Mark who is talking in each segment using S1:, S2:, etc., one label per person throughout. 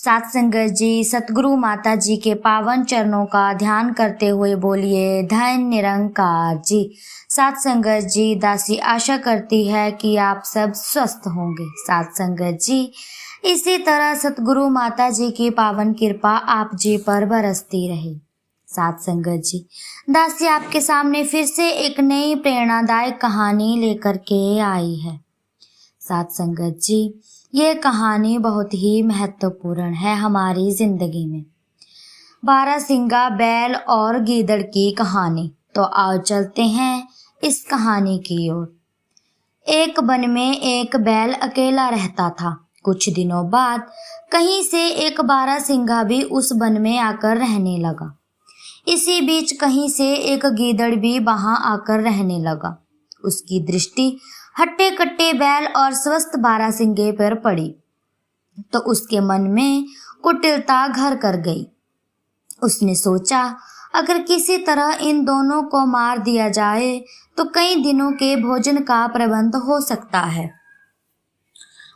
S1: साथ संगत जी, सतगुरु माता जी के पावन चरणों का ध्यान करते हुए बोलिए धन्य निरंकार जी। साथ संगत जी, दासी आशा करती है कि आप सब स्वस्थ होंगे। साथ संगत जी, इसी तरह सतगुरु माता जी की पावन कृपा आप जी पर बरसती रहे। साथ संगत जी, दासी आपके सामने फिर से एक नई प्रेरणादायक कहानी लेकर के आई है। साथ संगत जी, ये कहानी बहुत ही महत्वपूर्ण है हमारी जिंदगी में। बारहसिंगा बैल और गीदड़ की कहानी। तो आओ चलते हैं इस कहानी की ओर। एक वन में एक बैल अकेला रहता था। कुछ दिनों बाद कहीं से एक बारहसिंगा भी उस वन में आकर रहने लगा। इसी बीच कहीं से एक गीदड़ भी वहां आकर रहने लगा। उसकी दृष्टि हट्टे कट्टे बैल और स्वस्थ बारहसिंगे पर पड़ी तो उसके मन में कुटिलता घर कर गई। उसने सोचा, अगर किसी तरह इन दोनों को मार दिया जाए तो कई दिनों के भोजन का प्रबंध हो सकता है।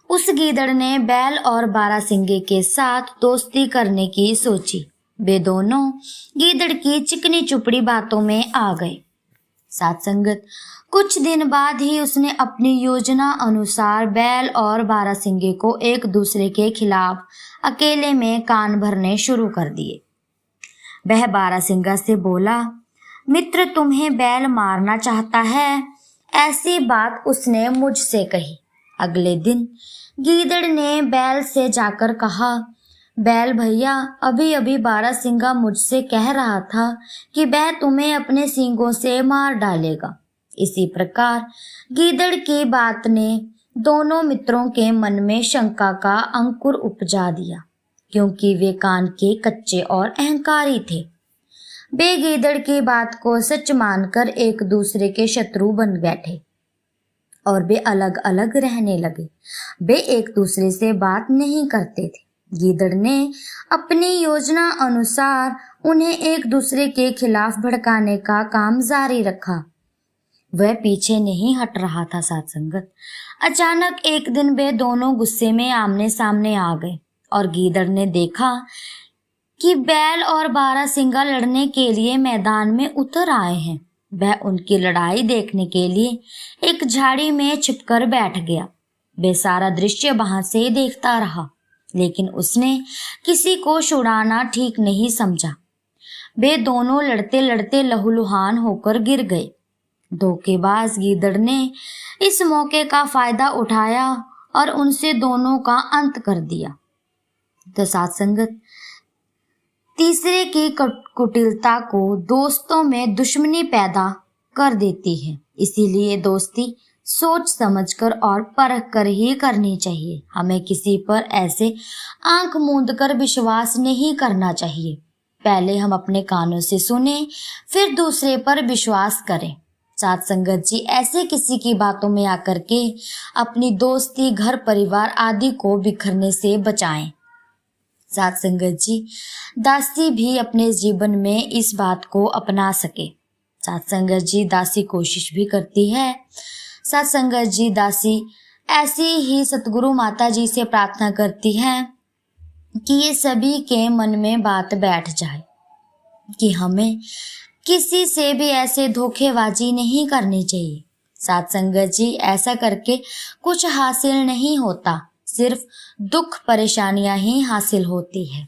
S1: उस गीदड़ ने बैल और बारहसिंगे के साथ दोस्ती करने की सोची। वे दोनों गीदड़ की चिकनी चुपड़ी बातों में आ गए। साथ संगत, कुछ दिन बाद ही उसने अपनी योजना अनुसार बैल और बारहसिंगे को एक दूसरे के खिलाफ अकेले में कान भरने शुरू कर दिए। वह बारहसिंगा से बोला, मित्र, तुम्हें बैल मारना चाहता है, ऐसी बात उसने मुझसे कही। अगले दिन गीदड़ ने बैल से जाकर कहा, बैल भैया, अभी अभी बारहसिंगा मुझसे कह रहा था कि वह तुम्हें अपने सींगों से मार डालेगा। इसी प्रकार गीदड़ की बात ने दोनों मित्रों के मन में शंका का अंकुर उपजा दिया, क्योंकि वे कान के कच्चे और अहंकारी थे। वे गीदड़ की बात को सच मानकर एक दूसरे के शत्रु बन बैठे और वे अलग अलग रहने लगे। वे एक दूसरे से बात नहीं करते थे। गीदड़ ने अपनी योजना अनुसार उन्हें एक दूसरे के खिलाफ भड़काने का काम जारी रखा। वह पीछे नहीं हट रहा था। साथ संगत, अचानक एक दिन वे दोनों गुस्से में आमने सामने आ गए और गीदड़ ने देखा कि बैल और बारहसिंगा लड़ने के लिए मैदान में उतर आए हैं। वह उनकी लड़ाई देखने के लिए एक झाड़ी में छिपकर बैठ गया। वह सारा दृश्य वहां से देखता रहा, लेकिन उसने किसी को छुड़ाना ठीक नहीं समझा। वे दोनों लड़ते लड़ते लहूलुहान होकर गिर गए। धोखेबाज गीदड़ ने इस मौके का फायदा उठाया और उनसे दोनों का अंत कर दिया। तो साथ संगत, तीसरे की कुटिलता को दोस्तों में दुश्मनी पैदा कर देती है। इसीलिए दोस्ती सोच समझकर और परख कर ही करनी चाहिए। हमें किसी पर ऐसे आंख मूंद कर विश्वास नहीं करना चाहिए। पहले हम अपने कानों से सुने, फिर दूसरे पर विश्वास करें। साथ संगत जी, ऐसे किसी की बातों में आकर के अपनी दोस्ती, घर परिवार आदि को बिखरने से बचाएं। साथ संगत जी, दासी भी अपने जीवन में इस बात को अपना सके। साथ संगत जी, दासी कोशिश भी करती है। साथ संगत जी, दासी ऐसी ही सतगुरु माता जी से प्रार्थना करती है कि ये सभी के मन में बात बैठ जाए कि हमें किसी से भी ऐसे धोखेबाजी नहीं करनी चाहिए। साथ संगत जी, ऐसा करके कुछ हासिल नहीं होता, सिर्फ दुख परेशानियां ही हासिल होती है।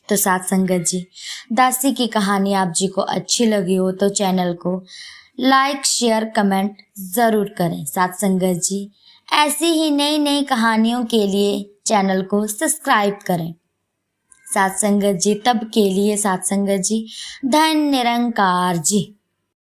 S1: तो साथ संगत जी, दासी की कहानी आप जी को अच्छी लगी हो तो चैनल को लाइक, शेयर, कमेंट जरूर करें। साथ संगत जी, ऐसी ही नई नई कहानियों के लिए चैनल को सब्सक्राइब करें। साथ संगत जी, तब के लिए साथ संगत जी, धन्य निरंकार जी।